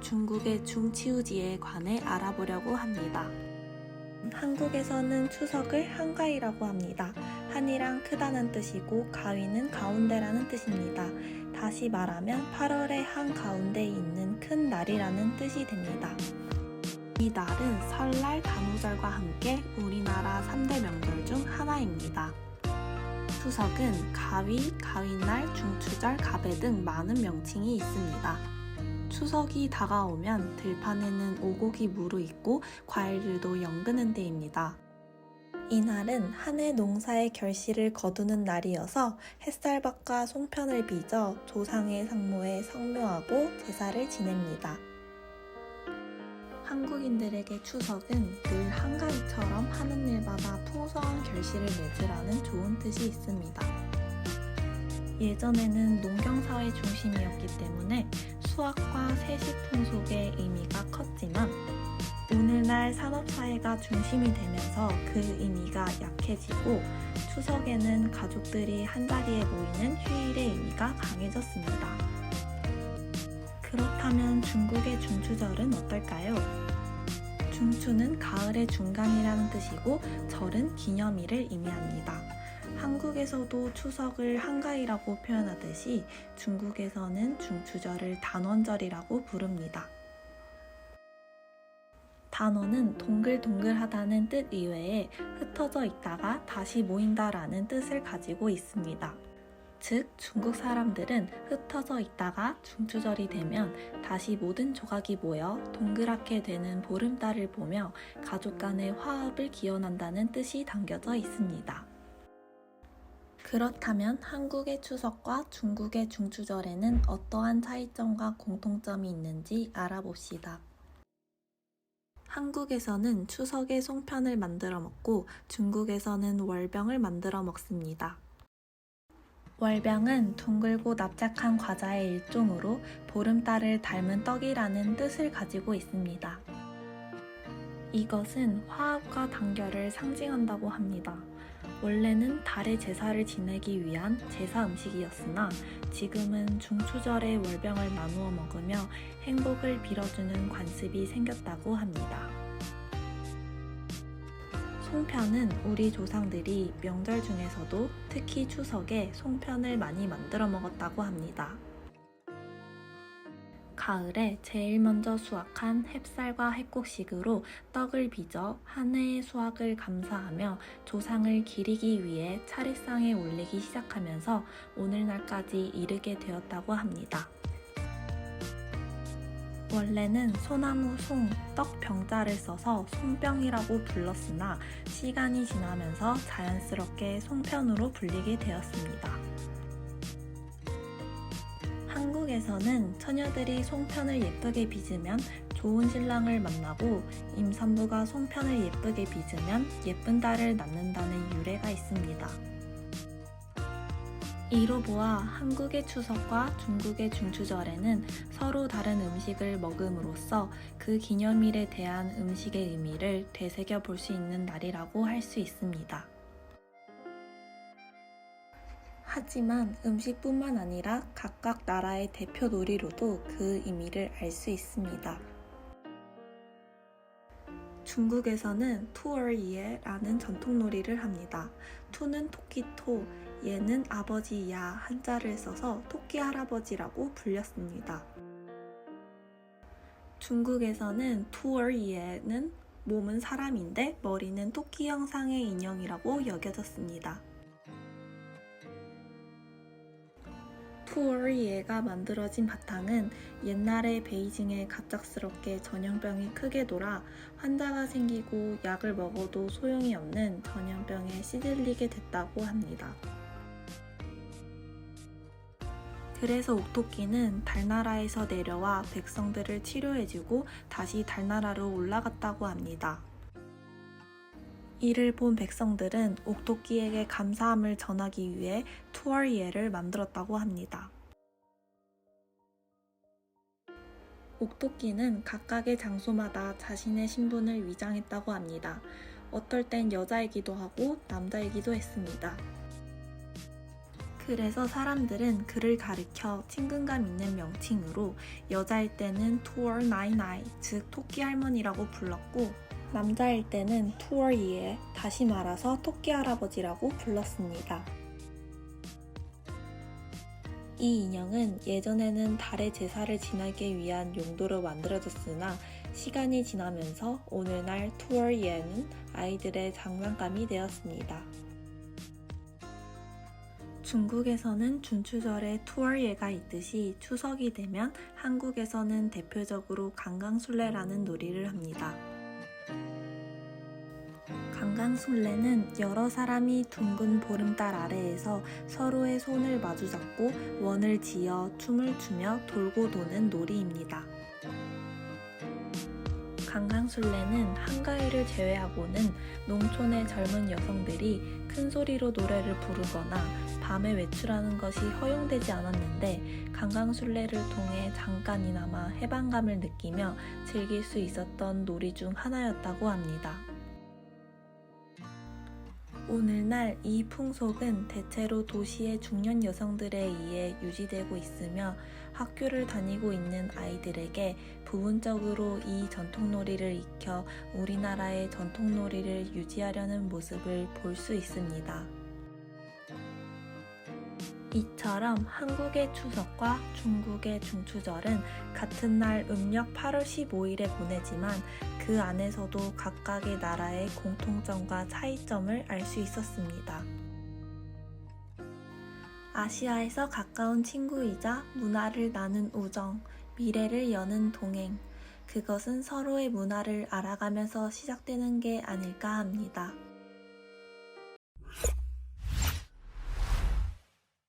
중국의 중치우지에 관해 알아보려고 합니다. 한국에서는 추석을 한가위라고 합니다. 한이랑 크다는 뜻이고 가위는 가운데라는 뜻입니다. 다시 말하면 8월의 한가운데에 있는 큰 날이라는 뜻이 됩니다. 이 날은 설날, 간우절과 함께 우리나라 3대 명절 중 하나입니다. 추석은 가위, 가위날, 중추절, 가배 등 많은 명칭이 있습니다. 추석이 다가오면 들판에는 오곡이 무르익고 과일들도 연근한 때입니다. 이날은 한 해 농사의 결실을 거두는 날이어서 햇살밥과 송편을 빚어 조상의 상모에 성묘하고 제사를 지냅니다. 한국인들에게 추석은 늘 한가위처럼 하는 일마다 풍성한 결실을 맺으라는 좋은 뜻이 있습니다. 예전에는 농경사회 중심이었기 때문에 수확과 세식풍속의 의미가 컸지만 오늘날 산업사회가 중심이 되면서 그 의미가 약해지고 추석에는 가족들이 한자리에 모이는 휴일의 의미가 강해졌습니다. 그렇다면 중국의 중추절은 어떨까요? 중추는 가을의 중간이라는 뜻이고 절은 기념일을 의미합니다. 한국에서도 추석을 한가위라고 표현하듯이 중국에서는 중추절을 단원절이라고 부릅니다. 단원은 동글동글하다는 뜻 이외에 흩어져 있다가 다시 모인다라는 뜻을 가지고 있습니다. 즉, 중국 사람들은 흩어져 있다가 중추절이 되면 다시 모든 조각이 모여 동그랗게 되는 보름달을 보며 가족 간의 화합을 기원한다는 뜻이 담겨져 있습니다. 그렇다면 한국의 추석과 중국의 중추절에는 어떠한 차이점과 공통점이 있는지 알아봅시다. 한국에서는 추석에 송편을 만들어 먹고 중국에서는 월병을 만들어 먹습니다. 월병은 둥글고 납작한 과자의 일종으로 보름달을 닮은 떡이라는 뜻을 가지고 있습니다. 이것은 화합과 단결을 상징한다고 합니다. 원래는 달의 제사를 지내기 위한 제사 음식이었으나 지금은 중추절에 월병을 나누어 먹으며 행복을 빌어주는 관습이 생겼다고 합니다. 송편은 우리 조상들이 명절 중에서도 특히 추석에 송편을 많이 만들어 먹었다고 합니다. 가을에 제일 먼저 수확한 햅쌀과 햇곡식으로 떡을 빚어 한 해의 수확을 감사하며 조상을 기리기 위해 차례상에 올리기 시작하면서 오늘날까지 이르게 되었다고 합니다. 원래는 소나무 송, 떡병자를 써서 송병이라고 불렀으나 시간이 지나면서 자연스럽게 송편으로 불리게 되었습니다. 한국에서는 처녀들이 송편을 예쁘게 빚으면 좋은 신랑을 만나고 임산부가 송편을 예쁘게 빚으면 예쁜 딸을 낳는다는 유래가 있습니다. 이로 보아 한국의 추석과 중국의 중추절에는 서로 다른 음식을 먹음으로써 그 기념일에 대한 음식의 의미를 되새겨 볼 수 있는 날이라고 할 수 있습니다. 하지만 음식뿐만 아니라 각각 나라의 대표 놀이로도 그 의미를 알 수 있습니다. 중국에서는 투얼이에라는 전통놀이를 합니다. 투는 토끼토, 예는 아버지야 한자를 써서 토끼 할아버지라고 불렸습니다. 중국에서는 투얼이에는 몸은 사람인데 머리는 토끼 형상의 인형이라고 여겨졌습니다. 투얼이에가 만들어진 바탕은 옛날에 베이징에 갑작스럽게 전염병이 크게 돌아 환자가 생기고 약을 먹어도 소용이 없는 전염병에 시들리게 됐다고 합니다. 그래서 옥토끼는 달나라에서 내려와 백성들을 치료해주고 다시 달나라로 올라갔다고 합니다. 이를 본 백성들은 옥토끼에게 감사함을 전하기 위해 투얼이에를 만들었다고 합니다. 옥토끼는 각각의 장소마다 자신의 신분을 위장했다고 합니다. 어떨 땐 여자이기도 하고 남자이기도 했습니다. 그래서 사람들은 그를 가리켜 친근감 있는 명칭으로 여자일 때는 투얼 나이나이, 즉 토끼 할머니라고 불렀고 남자일 때는 투얼이에, 다시 말해서 토끼 할아버지라고 불렀습니다. 이 인형은 예전에는 달의 제사를 지내기 위한 용도로 만들어졌으나 시간이 지나면서 오늘날 투얼예는 아이들의 장난감이 되었습니다. 중국에서는 중추절에 투얼예가 있듯이 추석이 되면 한국에서는 대표적으로 강강술래라는 놀이를 합니다. 강강술래는 여러 사람이 둥근 보름달 아래에서 서로의 손을 마주잡고 원을 지어 춤을 추며 돌고 도는 놀이입니다. 강강술래는 한가위를 제외하고는 농촌의 젊은 여성들이 큰 소리로 노래를 부르거나 밤에 외출하는 것이 허용되지 않았는데 강강술래를 통해 잠깐이나마 해방감을 느끼며 즐길 수 있었던 놀이 중 하나였다고 합니다. 오늘날 이 풍속은 대체로 도시의 중년 여성들에 의해 유지되고 있으며 학교를 다니고 있는 아이들에게 부분적으로 이 전통놀이를 익혀 우리나라의 전통놀이를 유지하려는 모습을 볼 수 있습니다. 이처럼 한국의 추석과 중국의 중추절은 같은 날 음력 8월 15일에 보내지만 그 안에서도 각각의 나라의 공통점과 차이점을 알 수 있었습니다. 아시아에서 가까운 친구이자 문화를 나눈 우정, 미래를 여는 동행, 그것은 서로의 문화를 알아가면서 시작되는 게 아닐까 합니다.